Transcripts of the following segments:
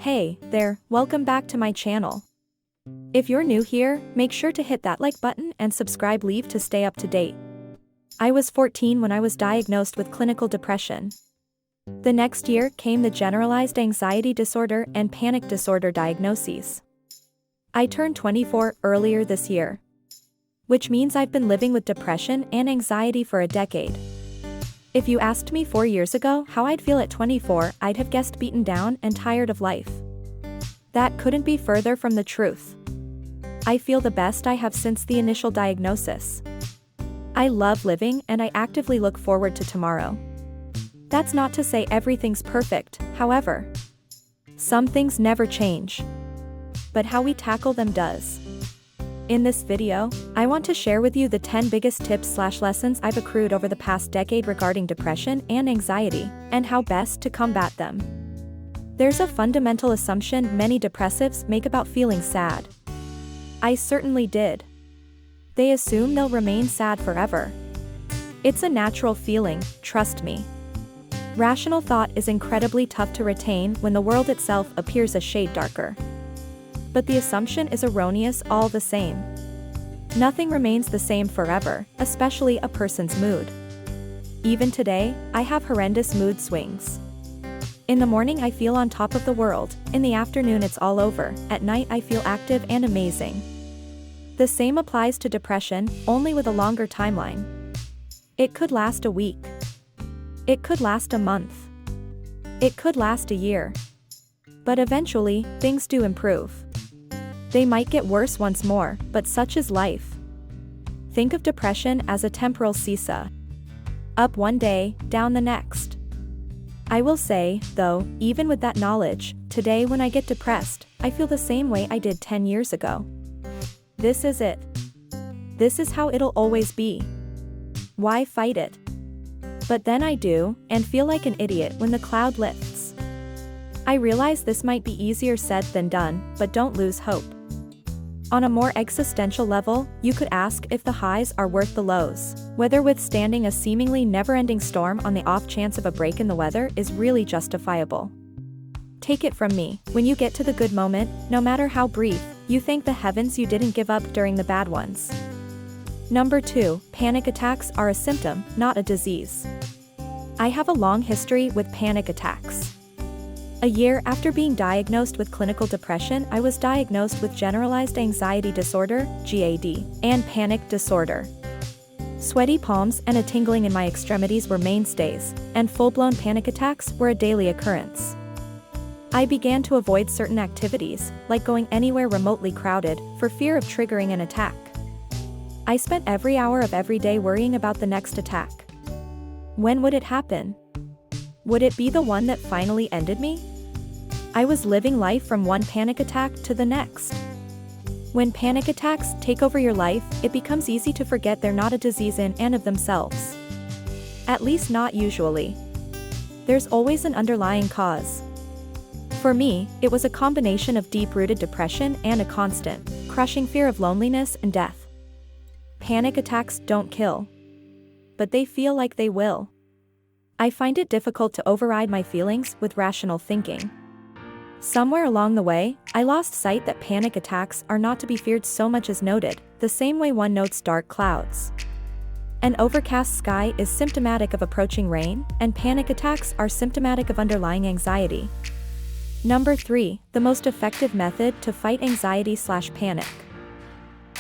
Hey there, welcome back to my channel. If you're new here, make sure to hit that like button and subscribe leave to stay up to date. I was 14 when I was diagnosed with clinical depression. The next year came the generalized anxiety disorder and panic disorder diagnoses. I turned 24 earlier this year, which means I've been living with depression and anxiety for a decade. If you asked me 4 years ago how I'd feel at 24, I'd have guessed beaten down and tired of life. That couldn't be further from the truth. I feel the best I have since the initial diagnosis. I love living and I actively look forward to tomorrow. That's not to say everything's perfect, however. Some things never change. But how we tackle them does. In this video, I want to share with you the 10 biggest tips/lessons I've accrued over the past decade regarding depression and anxiety, and how best to combat them. There's a fundamental assumption many depressives make about feeling sad. I certainly did. They assume they'll remain sad forever. It's a natural feeling, trust me. Rational thought is incredibly tough to retain when the world itself appears a shade darker. But the assumption is erroneous all the same. Nothing remains the same forever, especially a person's mood. Even today, I have horrendous mood swings. In the morning I feel on top of the world, in the afternoon it's all over, at night I feel active and amazing. The same applies to depression, only with a longer timeline. It could last a week. It could last a month. It could last a year. But eventually, things do improve. They might get worse once more, but such is life. Think of depression as a temporal seesaw. Up one day, down the next. I will say, though, even with that knowledge, today when I get depressed, I feel the same way I did 10 years ago. This is it. This is how it'll always be. Why fight it? But then I do, and feel like an idiot when the cloud lifts. I realize this might be easier said than done, but don't lose hope. On a more existential level, you could ask if the highs are worth the lows, whether withstanding a seemingly never-ending storm on the off chance of a break in the weather is really justifiable. Take it from me, when you get to the good moment, no matter how brief, you thank the heavens you didn't give up during the bad ones. Number 2, panic attacks are a symptom, not a disease. I have a long history with panic attacks. A year after being diagnosed with clinical depression, I was diagnosed with generalized anxiety disorder, GAD, and panic disorder. Sweaty palms and a tingling in my extremities were mainstays, and full-blown panic attacks were a daily occurrence. I began to avoid certain activities, like going anywhere remotely crowded, for fear of triggering an attack. I spent every hour of every day worrying about the next attack. When would it happen? Would it be the one that finally ended me? I was living life from one panic attack to the next. When panic attacks take over your life, it becomes easy to forget they're not a disease in and of themselves. At least not usually. There's always an underlying cause. For me, it was a combination of deep-rooted depression and a constant, crushing fear of loneliness and death. Panic attacks don't kill. But they feel like they will. I find it difficult to override my feelings with rational thinking. Somewhere along the way, I lost sight that panic attacks are not to be feared so much as noted, the same way one notes dark clouds. An overcast sky is symptomatic of approaching rain, and panic attacks are symptomatic of underlying anxiety. Number 3, the most effective method to fight anxiety/panic.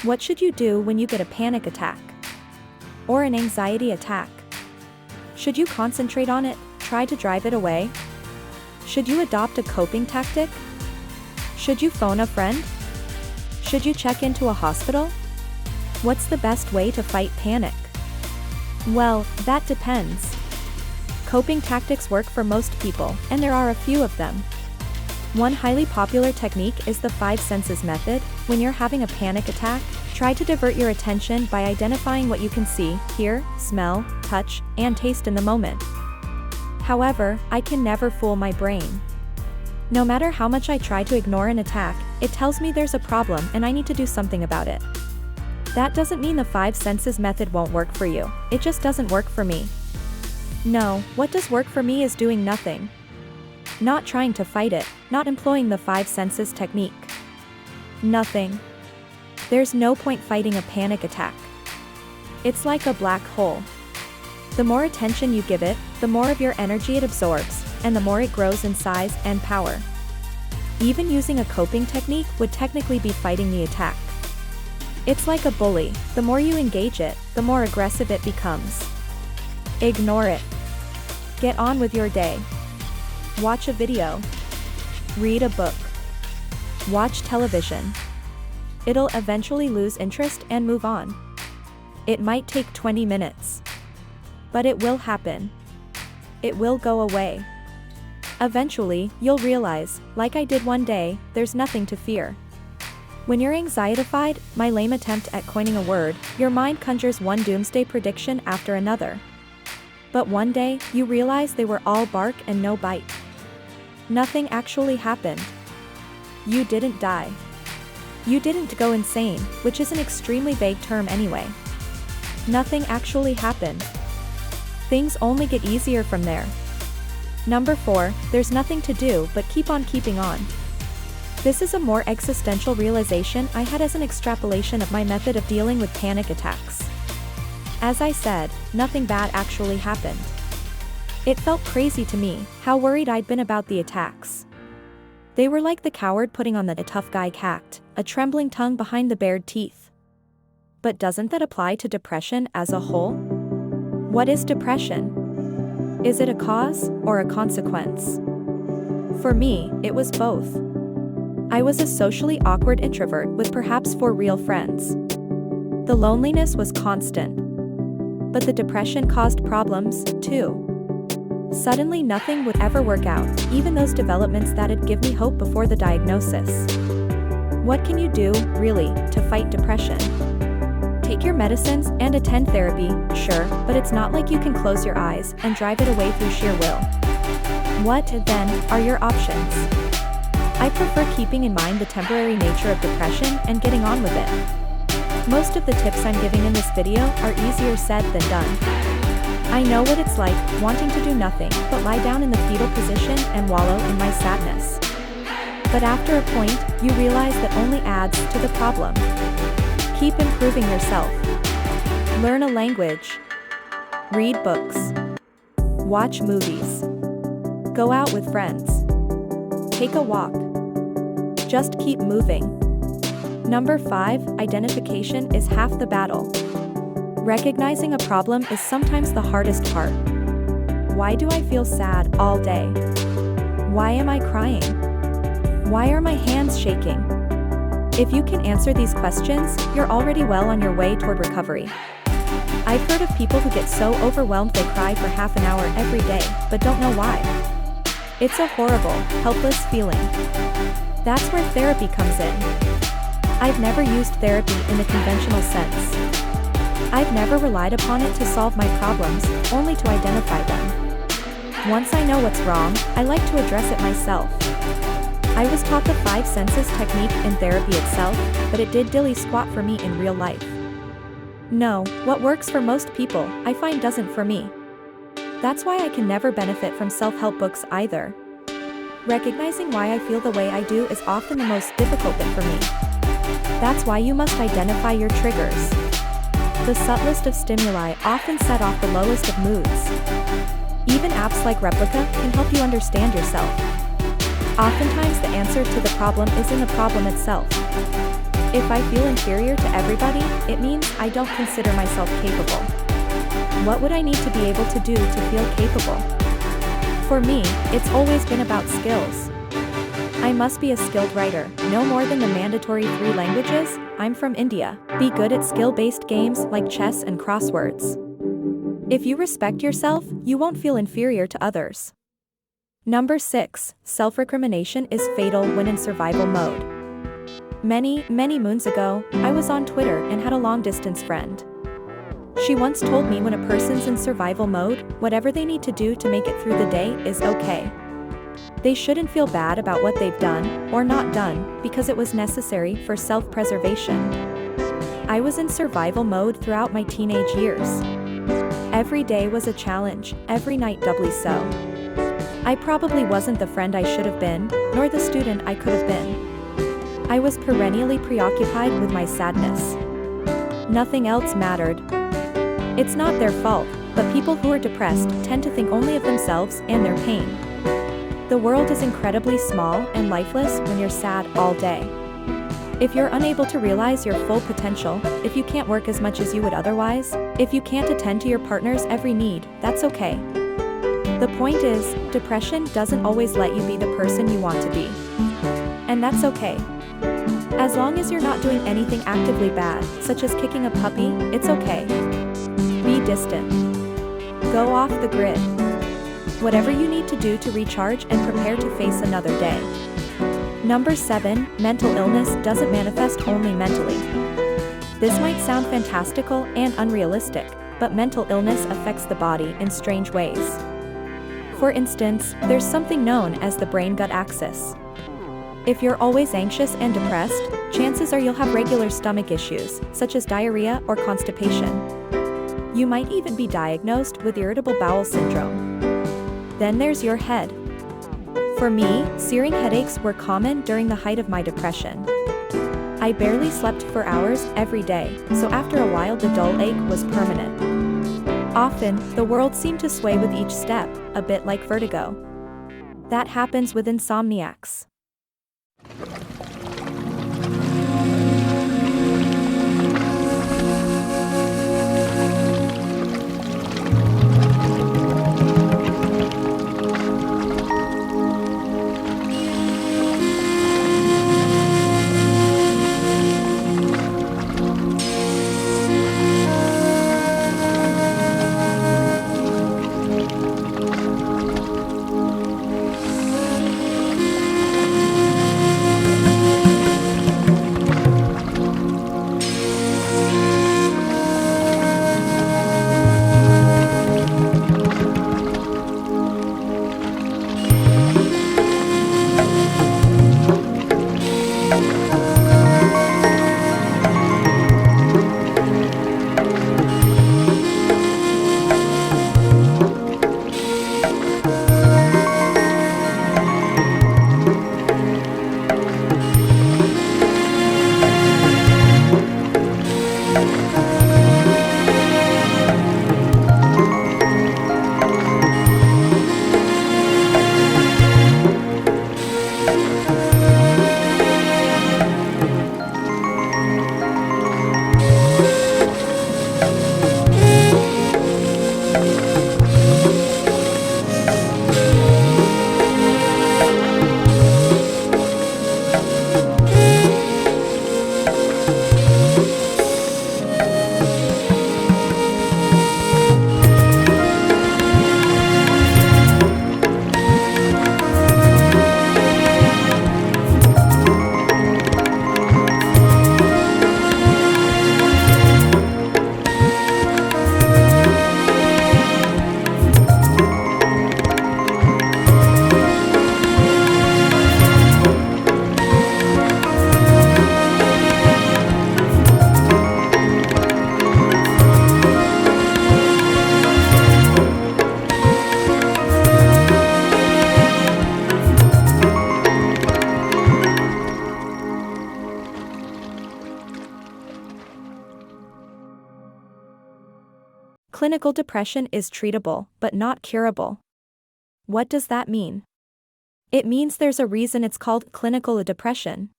What should you do when you get a panic attack? Or an anxiety attack? Should you concentrate on it, try to drive it away? Should you adopt a coping tactic? Should you phone a friend? Should you check into a hospital? What's the best way to fight panic? Well, that depends. Coping tactics work for most people, and there are a few of them. One highly popular technique is the 5 senses method. When you're having a panic attack, try to divert your attention by identifying what you can see, hear, smell, touch, and taste in the moment. However, I can never fool my brain. No matter how much I try to ignore an attack, it tells me there's a problem and I need to do something about it. That doesn't mean the 5 senses method won't work for you, it just doesn't work for me. No, what does work for me is doing nothing. Not trying to fight it, not employing the five senses technique. Nothing. There's no point fighting a panic attack. It's like a black hole. The more attention you give it, the more of your energy it absorbs, and the more it grows in size and power. Even using a coping technique would technically be fighting the attack. It's like a bully, the more you engage it, the more aggressive it becomes. Ignore it. Get on with your day. Watch a video. Read a book. Watch television. It'll eventually lose interest and move on. It might take 20 minutes. But it will happen. It will go away. Eventually, you'll realize, like I did one day, there's nothing to fear. When you're anxietified, my lame attempt at coining a word, your mind conjures one doomsday prediction after another. But one day, you realize they were all bark and no bite. Nothing actually happened. You didn't die. You didn't go insane, which is an extremely vague term anyway. Nothing actually happened. Things only get easier from there. Number 4, there's nothing to do but keep on keeping on. This is a more existential realization I had as an extrapolation of my method of dealing with panic attacks. As I said, nothing bad actually happened. It felt crazy to me, how worried I'd been about the attacks. They were like the coward putting on the tough guy act, a trembling tongue behind the bared teeth. But doesn't that apply to depression as a whole? What is depression? Is it a cause or a consequence? For me, it was both. I was a socially awkward introvert with perhaps 4 real friends. The loneliness was constant. But the depression caused problems, too. Suddenly nothing would ever work out, even those developments that'd give me hope before the diagnosis. What can you do, really, to fight depression? Take your medicines and attend therapy, sure, but it's not like you can close your eyes and drive it away through sheer will. What, then, are your options? I prefer keeping in mind the temporary nature of depression and getting on with it. Most of the tips I'm giving in this video are easier said than done. I know what it's like, wanting to do nothing but lie down in the fetal position and wallow in my sadness. But after a point, you realize that only adds to the problem. Keep improving yourself. Learn a language. Read books. Watch movies. Go out with friends. Take a walk. Just keep moving. Number 5, identification is half the battle. Recognizing a problem is sometimes the hardest part. Why do I feel sad all day? Why am I crying? Why are my hands shaking? If you can answer these questions, you're already well on your way toward recovery. I've heard of people who get so overwhelmed they cry for half an hour every day, but don't know why. It's a horrible, helpless feeling. That's where therapy comes in. I've never used therapy in the conventional sense. I've never relied upon it to solve my problems, only to identify them. Once I know what's wrong, I like to address it myself. I was taught the 5 senses technique in therapy itself, but it did dilly squat for me in real life. No, what works for most people, I find doesn't for me. That's why I can never benefit from self-help books either. Recognizing why I feel the way I do is often the most difficult bit for me. That's why you must identify your triggers. The subtlest of stimuli often set off the lowest of moods. Even apps like Replica can help you understand yourself. Oftentimes the answer to the problem is in the problem itself. If I feel inferior to everybody, it means I don't consider myself capable. What would I need to be able to do to feel capable? For me, it's always been about skills. I must be a skilled writer, no more than the mandatory 3 languages. I'm from India. Be good at skill-based games like chess and crosswords. If you respect yourself, you won't feel inferior to others. Number 6, self-recrimination is fatal when in survival mode. Many moons ago, I was on Twitter and had a long-distance friend. She once told me when a person's in survival mode, whatever they need to do to make it through the day is okay. They shouldn't feel bad about what they've done, or not done, because it was necessary for self-preservation. I was in survival mode throughout my teenage years. Every day was a challenge, every night doubly so. I probably wasn't the friend I should have been, nor the student I could have been. I was perennially preoccupied with my sadness. Nothing else mattered. It's not their fault, but people who are depressed tend to think only of themselves and their pain. The world is incredibly small and lifeless when you're sad all day. If you're unable to realize your full potential, if you can't work as much as you would otherwise, if you can't attend to your partner's every need, that's okay. The point is, depression doesn't always let you be the person you want to be. And that's okay. As long as you're not doing anything actively bad, such as kicking a puppy, it's okay. Be distant. Go off the grid. Whatever you need to do to recharge and prepare to face another day. Number 7, mental illness doesn't manifest only mentally. This might sound fantastical and unrealistic, but mental illness affects the body in strange ways. For instance, there's something known as the brain-gut axis. If you're always anxious and depressed, chances are you'll have regular stomach issues, such as diarrhea or constipation. You might even be diagnosed with irritable bowel syndrome. Then there's your head. For me, searing headaches were common during the height of my depression. I barely slept for hours every day, so after a while the dull ache was permanent. Often, the world seemed to sway with each step, a bit like vertigo. That happens with insomniacs. Clinical depression is treatable, but not curable. What does that mean? It means there's a reason it's called clinical depression.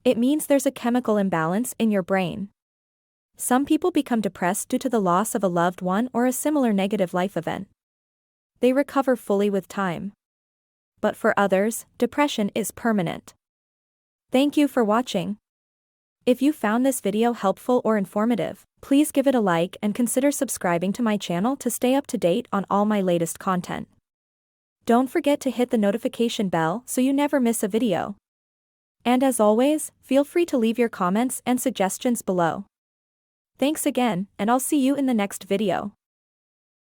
It means there's a chemical imbalance in your brain. Some people become depressed due to the loss of a loved one or a similar negative life event. They recover fully with time. But for others, depression is permanent. Thank you for watching. If you found this video helpful or informative, please give it a like and consider subscribing to my channel to stay up to date on all my latest content. Don't forget to hit the notification bell so you never miss a video. And as always, feel free to leave your comments and suggestions below. Thanks again, and I'll see you in the next video.